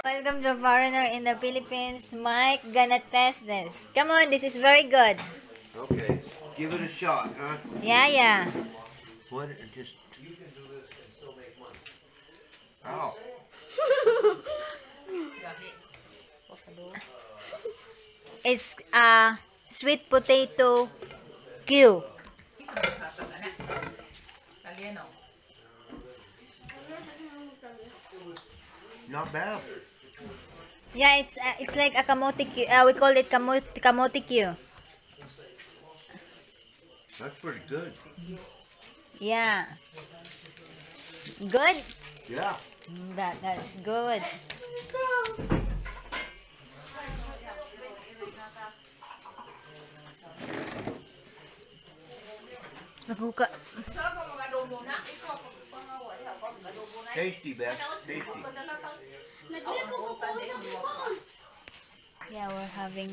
Welcome to Foreigner in the Philippines. Mike gonna test this. Come on, this is very good. Okay, give it a shot, huh? Yeah. What? Just. You can do this and still make money. Ow. It's a sweet potato Q. Not bad. Yeah, it's like a kamote Q. We call it kamote Q. That's pretty good. Yeah. Good? Yeah. That's good. Mas maghuka. Tasty, Beth. Tasty. Yeah, we're having...